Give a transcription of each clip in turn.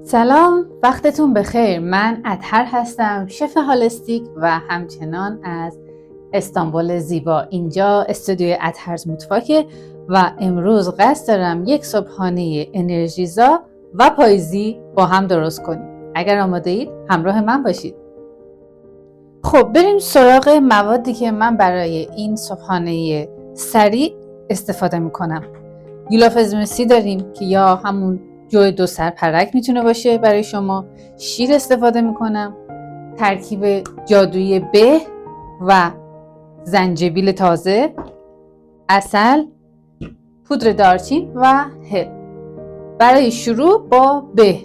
سلام، وقتتون بخیر. من اطهر هستم، شف هالستیک و همچنان از استانبول زیبا. اینجا استودیوی اطهرز مطفاکه و امروز قصد دارم یک صبحانه انرژیزا و پاییزی با هم درست کنیم. اگر آماده اید همراه من باشید. خب بریم سراغ موادی که من برای این صبحانه سریع استفاده میکنم. یولاف ازمسی داریم که یا همون جو 2 سرپرک میتونه باشه برای شما. شیر استفاده میکنم، ترکیب جادویی به و زنجبیل تازه، عسل، پودر دارچین و هل. برای شروع با به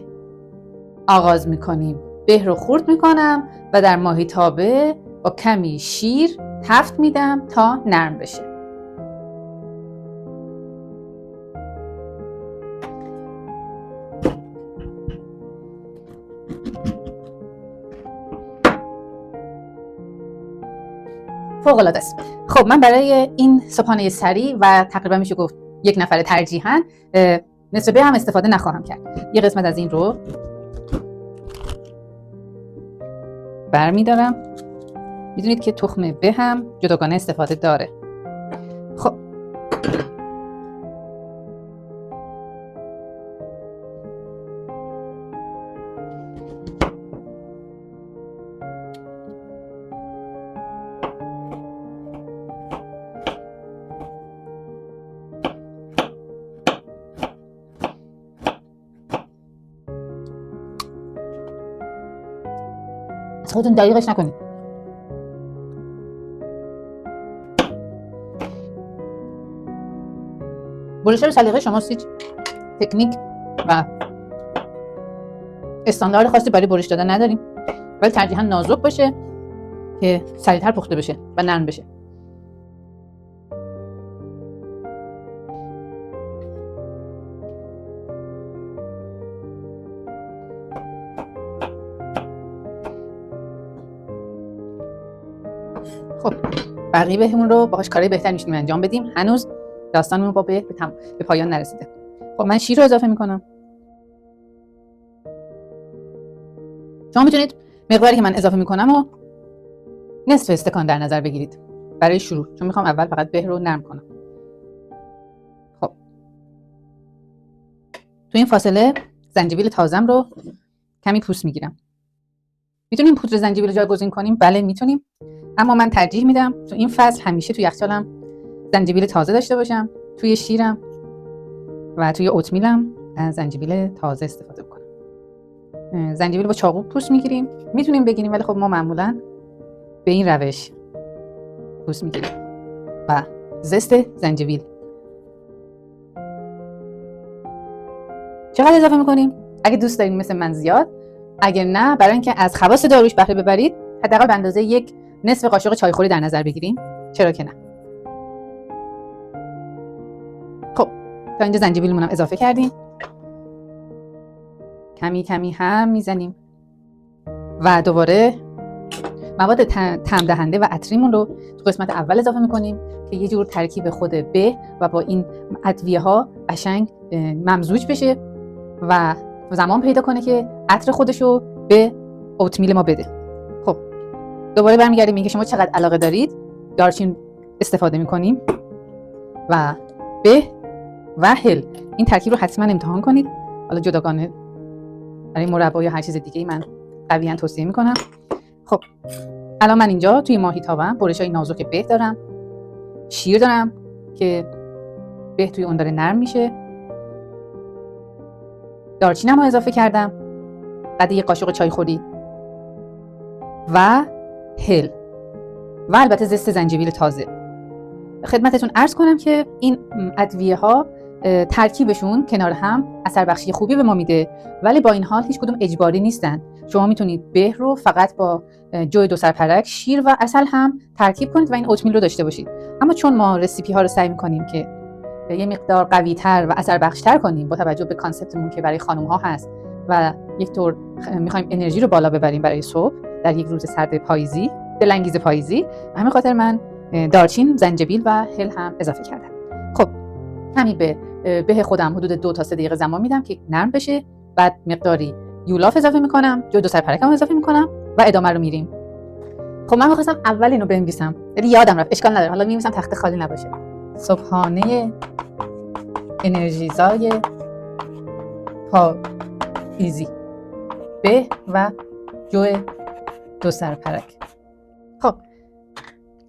آغاز میکنیم. به رو خورد میکنم و در ماهیتابه با کمی شیر تفت میدم تا نرم بشه. فوق‌العاده است. خب من برای این صبحانه سریع و تقریبا میشه گفت یک نفر ترجیحاً نصف به هم استفاده نخواهم کرد. یه قسمت از این رو برمیدارم. میدونید که تخم به هم جداگانه استفاده داره. خب از خودتون دقیقش نکنید. برش رو سلیقه شماست، هیچ تکنیک و استاندارد خاصی برای برش دادن نداریم، ولی ترجیحاً نازک باشه که سریعتر پخته بشه و نرم بشه. خب بقیه بهمون رو باهاش کارهای بهتر میشیم انجام بدیم. هنوز داستانمون با به پایان نرسیده. خب من شیر رو اضافه میکنم. شما میتونید مقداری که من اضافه میکنم و نصف استکان در نظر بگیرید برای شروع، چون میخوام اول فقط به رو نرم کنم. خب تو این فاصله زنجبیل تازم رو کمی پوست میگیرم. میتونیم پودر زنجبیل جایگزین کنیم؟ بله میتونیم، اما من ترجیح میدم تو این فصل همیشه تو یخچالم زنجبیل تازه داشته باشم. توی شیرم و توی اوتمیلم از زنجبیل تازه استفاده کنم. زنجبیل با چاقو پوست میگیریم، میتونیم بگیریم، ولی خب ما معمولا به این روش پوست میگیریم. و زست زنجبیل چقدر اضافه میکنیم؟ اگه دوست دارین مثل من زیاد، اگر نه برای اینکه از خواص دارویش بهره ببرید حداقل به اندازه یک نصف قاشق چایخوری در نظر بگیریم. چرا که نه. خب تا اینجا زنجبیلمون هم اضافه کردیم، کمی کمی هم میزنیم و دوباره مواد طعم دهنده و عطریمون رو تو قسمت اول اضافه میکنیم که یه جور ترکیب خود به و با این ادویه ها قشنگ ممزوج بشه و زمان پیدا کنه که عطر خودشو به اوتمیل ما بده. خب دوباره برمیگردیم اینکه شما چقدر علاقه دارید دارچین استفاده میکنیم و به و هل. این ترکیب رو حتما امتحان کنید. حالا جداگانه برای مربا یا هر چیز دیگه من قویاً توصیه میکنم. خب الان من اینجا توی ماهیتابه‌ام برشای نازک به دارم، شیر دارم که به توی اون داره نرم میشه، دارچینم رو اضافه کردم بعد یک قاشق چایخوری و هل و البته زست زنجبیل تازه. خدمتتون عرض کنم که این ادویه ها ترکیبشون کنار هم اثر بخشی خوبی به ما میده، ولی با این حال هیچ کدوم اجباری نیستن. شما میتونید به رو فقط با جو 2 سرپرک، شیر و عسل هم ترکیب کنید و این اوتمیل رو داشته باشید. اما چون ما رسیپی ها رو سعی میکنیم که یه مقدار قوی تر و اثر بخش تر کنیم با توجه به کانسپتمون که برای خانم ها هست و یک طور میخوایم انرژی رو بالا ببریم برای صبح در یک روز سرد پاییزی، دلانگیز پاییزی، به همین خاطر من دارچین، زنجبیل و هل هم اضافه کردم. خب کمی به خودم حدود 2 تا 3 دقیقه زمان میدم که نرم بشه. بعد مقداری یولاف اضافه میکنم، جو دو سر پرکم اضافه میکنم و ادامه رو میریم. خب من می‌خواستم اول اینو بنویسم ولی یادم رفت، اشکال نداره، حالا می‌نویسم تخته خالی نباشه. صبحانه انرژیزای پاییزی به و جو دو سر پرک. خب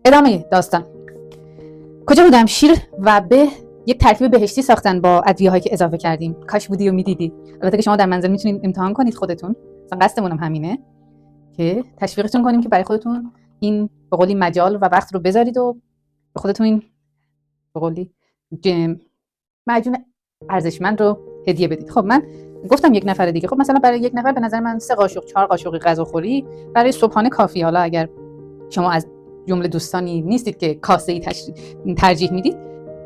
ادامه داستان. کجا بودم؟ شیر و به یک ترکیب بهشتی ساختن با ادویه‌هایی که اضافه کردیم. کاش بودی و میدیدی. البته که شما در منزل میتونید امتحان کنید خودتون. مثلا قصدمون هم همینه که تشویقتون کنیم که برای خودتون این به قولی مجال و وقت رو بذارید و به خودتون این به قولی معجون ارزشمند رو هدیه بدید. خب من گفتم یک نفر دیگه. خب مثلا برای یک نفر به نظر من 3 قاشق 4 قاشق غذاخوری برای صبحانه کافی. حالا اگر شما از جمله دوستانی نیستید که کاسه‌ای ترجیح میدید،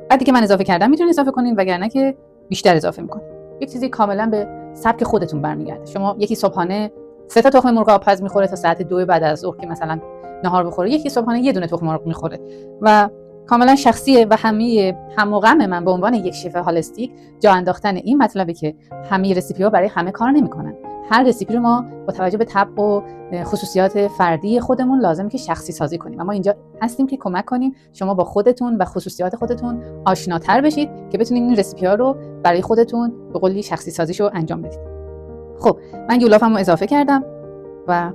بعدی که من اضافه کردم میتونید اضافه کنین، وگرنه که بیشتر اضافه میکنید. یک چیزی کاملا به سبک خودتون برمیگرده. شما یکی صبحانه 3 تا تخم مرغ آبپز میخوره تا ساعت 2 بعد از ظهر که مثلا نهار بخوره، یکی صبحانه یه دونه تخم مرغ میخوره و کاملا شخصیه و همه هم و غم من به عنوان یک شف هالستیک جا انداختن این مطلبه که همه رسیپی‌ها برای همه کار نمیکنن. هر رسیپی رو ما با توجه به طبع و خصوصیات فردی خودمون لازمه که شخصی سازی کنیم. اما اینجا هستیم که کمک کنیم شما با خودتون و خصوصیات خودتون آشناتر بشید که بتونید این رسیپی‌ها رو برای خودتون به قولی شخصی سازیشو انجام بدید. خب من یولافمو اضافه کردم و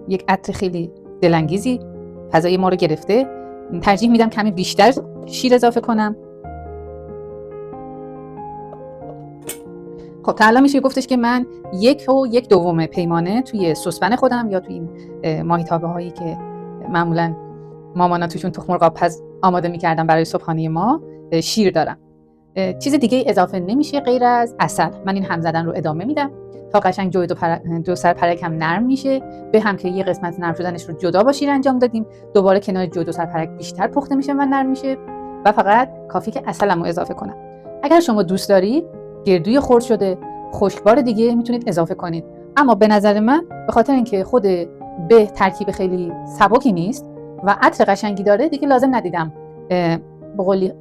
یک عطر خیلی دلانگیزی فضای ما رو گرفته. ترجیح میدم کمی بیشتر شیر اضافه کنم. خب تا الان میشه گفتش که من 1/2 پیمانه توی سسپن خودم یا توی این ماهیتابه هایی که معمولا مامانا توشون تخم مرغ آبپز آماده میکردن برای صبحانه ما شیر دارم. چیز دیگه اضافه نمیشه غیر از عسل. من این هم زدن رو ادامه میدم تا قشنگ جو دو سر پرک هم نرم میشه. به هم که یه قسمت نرم شدنش رو جدا با شیر انجام دادیم، دوباره کنار جو دو سر پرک بیشتر پخته میشه و نرم میشه و فقط کافی که عسلمو اضافه کنم. اگر شما دوست دارید گردوی خرد شده خشکبار دیگه میتونید اضافه کنید، اما به نظر من به خاطر اینکه خود به ترکیب خیلی سبکی نیست و عطر قشنگی داره دیگه لازم ندیدم به قولی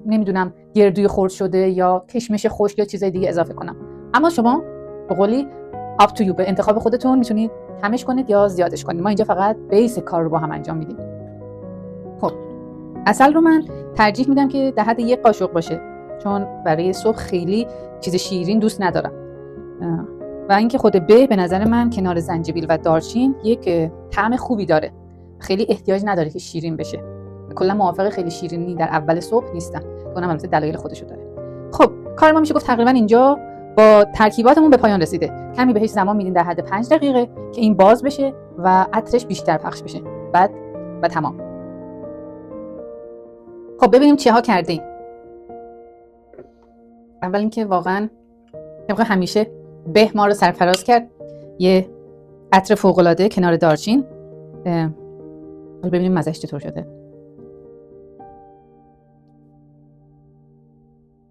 نمیدونم گردوی خرد شده یا کشمش خشک یا چیزای دیگه اضافه کنم. اما شما به قولی up to you، به انتخاب خودتون میتونید کمش کنید یا زیادش کنید. ما اینجا فقط بیس کار رو با هم انجام میدیم. خب عسل رو من ترجیح میدم که در حد 1 قاشق باشه، چون برای صبح خیلی چیز شیرین دوست ندارم. و اینکه خود به نظر من کنار زنجبیل و دارچین یک طعم خوبی داره، خیلی احتیاج نداره که شیرین بشه. کلا موافق خیلی شیرینی در اول صبح نیستم، اونم البته دلایل خودشو داره. خب کار ما میشه گفت تقریبا اینجا با ترکیباتمون به پایان رسیده. کمی بهش زمان میدین در حد 5 دقیقه که این باز بشه و عطرش بیشتر پخش بشه. بعد و تمام. خب ببینیم چیها کردیم. اول اینکه واقعا طبق همیشه به ما رو سرفراز کرد، یه عطر فوق العاده کنار دارچین. ببینیم مزهش چطور شده.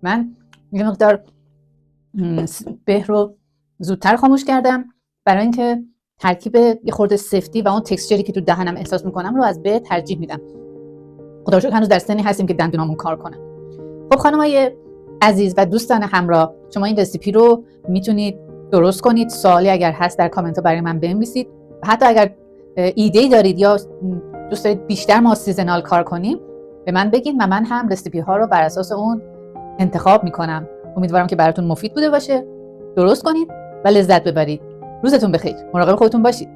من یه مقدار به رو زودتر خاموش کردم برای اینکه ترکیب یه خورده سفتی و اون تکسچری که تو دهنم احساس میکنم رو از به ترجیح میدم. خدا رو شکر هنوز در سنی هستیم که دندونامون کار کنه. خب خانمای عزیز و دوستان همراه، شما این رسیپی رو میتونید درست کنید. سوالی اگر هست در کامنت ها برای من بنویسید و حتی اگر ایده‌ای دارید یا دوست دارید بیشتر ما سیزنال کار کنیم به من بگید و من هم رسیپی ها رو بر اساس اون انتخاب میکنم. امیدوارم که براتون مفید بوده باشه. درست کنید و لذت ببرید. روزتون بخیر. مراقب خودتون باشید.